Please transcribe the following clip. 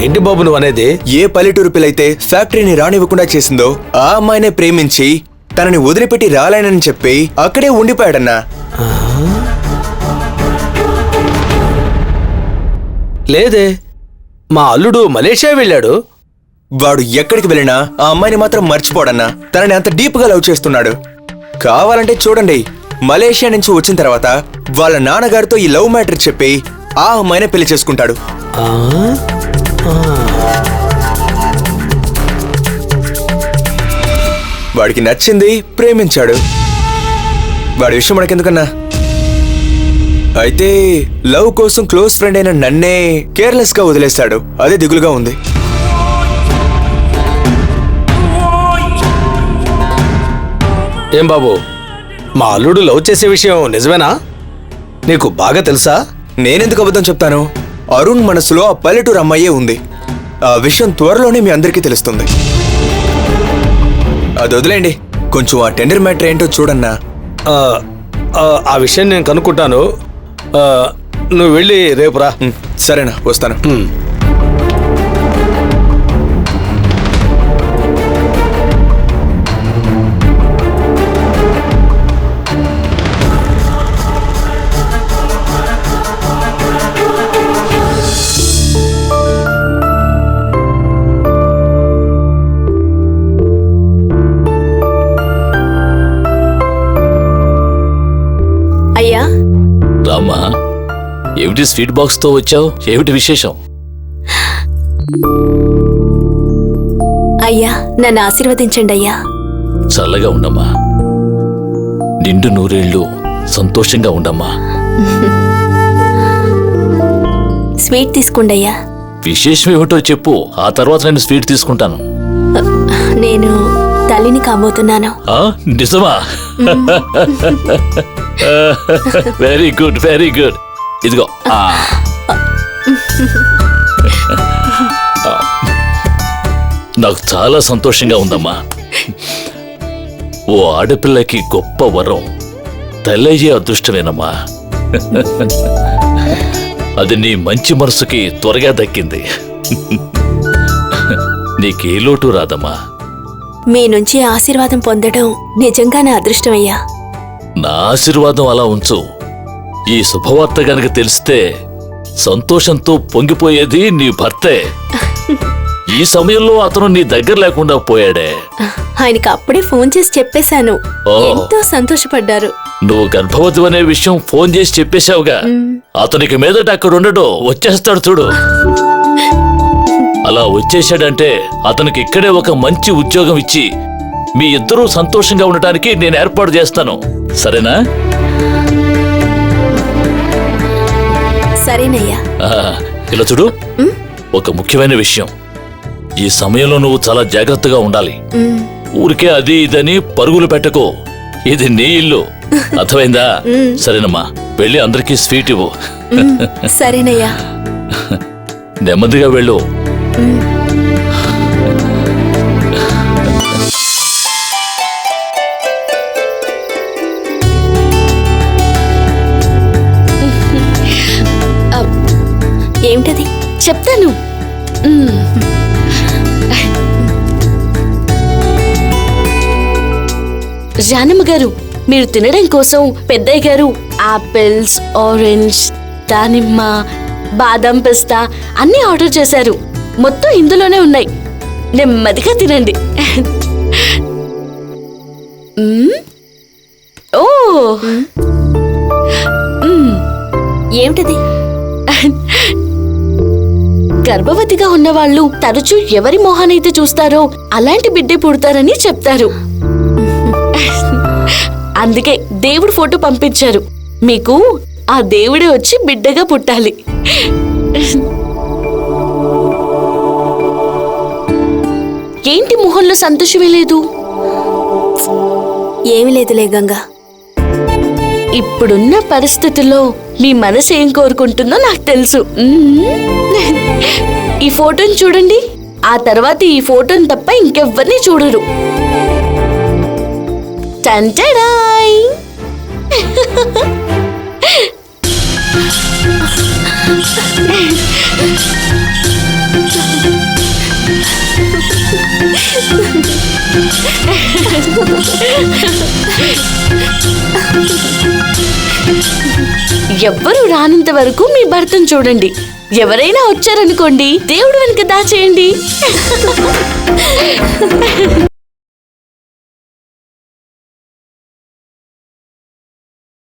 ఏంటి బాబు నువ్వు అనేది? ఏ పల్లెటూరు పిల్లైతే ఫ్యాక్టరీని రానివ్వకుండా చేసిందో ఆ అమ్మాయినే ప్రేమించి తనని వదిలిపెట్టి రాలేనని చెప్పి అక్కడే ఉండిపోయాడన్నా. లేదే, మా అల్లుడు మలేషియా వెళ్ళాడు. వాడు ఎక్కడికి వెళ్ళినా ఆ అమ్మాయిని మాత్రం మర్చిపోడన్నా. తనని అంత డీప్ గా లవ్ చేస్తున్నాడు. కావాలంటే చూడండి, మలేషియా నుంచి వచ్చిన తర్వాత వాళ్ళ నాన్నగారితో ఈ లవ్ మ్యాటర్ చెప్పి ఆ అమ్మాయినే పెళ్లి చేసుకుంటాడు. వాడికి నచ్చింది, ప్రేమించాడు. వాడి విషయం మనకెందుకన్నా? అయితే లవ్ కోసం క్లోజ్ ఫ్రెండ్ అయిన నన్నే కేర్లెస్ గా వదిలేశాడు. అదే దిగులుగా ఉంది. ఏం బాబు, మా అల్లుడు లవ్ చేసే విషయం నిజమేనా? నీకు బాగా తెలుసా? నేనెందుకు అబద్ధం చెప్తాను? అరుణ్ మనసులో ఆ పల్లెటూరు అమ్మాయే ఉంది. ఆ విషయం త్వరలోనే మీ అందరికీ తెలుస్తుంది. అది వదిలేండి, కొంచెం ఆ టెండర్ మ్యాటర్ ఏంటో చూడన్నా. ఆ విషయం నేను కనుక్కుంటాను. నువ్వు వెళ్ళి రేపు రా. సరేనా, వస్తాను. అయ్యా రామ్మా, ఏమిటి స్వీట్ బాక్స్ తో వచ్చావు? ఏమిటి విశేషం? అయ్యా, నన్ను ఆశీర్వదించండి అయ్యా. చల్లగా ఉండమ్మా, నిండు నూరేళ్లు సంతోషంగా ఉండమ్మా. స్వీట్ తీసుకోండి అయ్యా. విశేషం ఏమిటో చెప్పు, ఆ తర్వాత నేను స్వీట్ తీసుకుంటాను. నేను తల్లిని కాబోతున్నాను. నిజమా? Very good, very good. ఇదిగో. నాకు చాలా సంతోషంగా ఉందమ్మా. ఓ ఆడపిల్లకి గొప్ప వరం తల్లయ్యే అదృష్టమేనమ్మా. అది నీ మంచి మనసుకి త్వరగా దక్కింది. నీకే లోటు రాదమ్మా. మీ నుంచి ఆశీర్వాదం పొందడం నిజంగా నా అదృష్టమయ్యా. నా ఆశీర్వాదం అలా ఉంచు. ఈ శుభవార్త గనక తెలిస్తే సంతోషంతో పొంగిపోయేది నీ భర్తే. ఈ సమయంలో అతను నీ దగ్గర లేకుండా పోయాడే. ఆయనకి అప్పుడే ఫోన్ చేసి చెప్పేశాను. ఎంతో సంతోషపడ్డారు. నువ్వు గర్భవతి అనే విషయం ఫోన్ చేసి చెప్పేశావుగా. అతనికి మీదట అక్కడ ఉండడు, వచ్చేస్తాడు చూడు. అలా వచ్చేశాడంటే అతనికి ఇక్కడే ఒక మంచి ఉద్యోగం ఇచ్చి మీ ఇద్దరూ సంతోషంగా ఉండటానికి నేను ఏర్పాటు చేస్తాను. సరేనా? సరేనయ్యా. ఇలా చూడు, ఒక ముఖ్యమైన విషయం. ఈ సమయంలో నువ్వు చాలా జాగ్రత్తగా ఉండాలి. ఊరికే అది ఇదని పరుగులు పెట్టకు. ఇది నీ ఇల్లు, అర్థమైందా? సరేనమ్మా, వెళ్ళి అందరికీ స్వీట్ ఇవ్వు. సరేనయ్యా. నెమ్మదిగా వెళ్ళు. ఏమిటది? చెప్తాను. జానమ్మ గారు, మీరు తినడం కోసం పెద్దయ్య గారు ఆపిల్స్, ఆరెంజ్, దానిమ్మ, బాదం పిస్తా అన్నీ ఆర్డర్ చేశారు. మొత్తం ఇందులోనే ఉన్నాయి. నెమ్మదిగా తినండి. ఓ, ఏమిటది? గర్భవతిగా ఉన్నవాళ్ళు తరచూ ఎవరి మొహానైతే చూస్తారో అలాంటి బిడ్డే పుడతారని చెప్తారు. అందుకే దేవుడు ఫోటో పంపించారు. మీకు ఆ దేవుడే వచ్చి బిడ్డగా పుట్టాలి. ఏంటి మొహంలో సంతోషమే లేదు? ఏమి లేదులే గంగా. ఇప్పుడున్న పరిస్థితుల్లో మీ మనసు ఏం కోరుకుంటుందో నాకు తెలుసు. ఈ ఫోటోని చూడండి. ఆ తర్వాత ఈ ఫోటోని తప్ప ఇంకెవ్వరిని చూడరు. టంటడాయ్. ఎవ్వరూ రానంత వరకు మీ భర్తను చూడండి. ఎవరైనా వచ్చారనుకోండి, దేవుడు వెనుక దాచేయండి.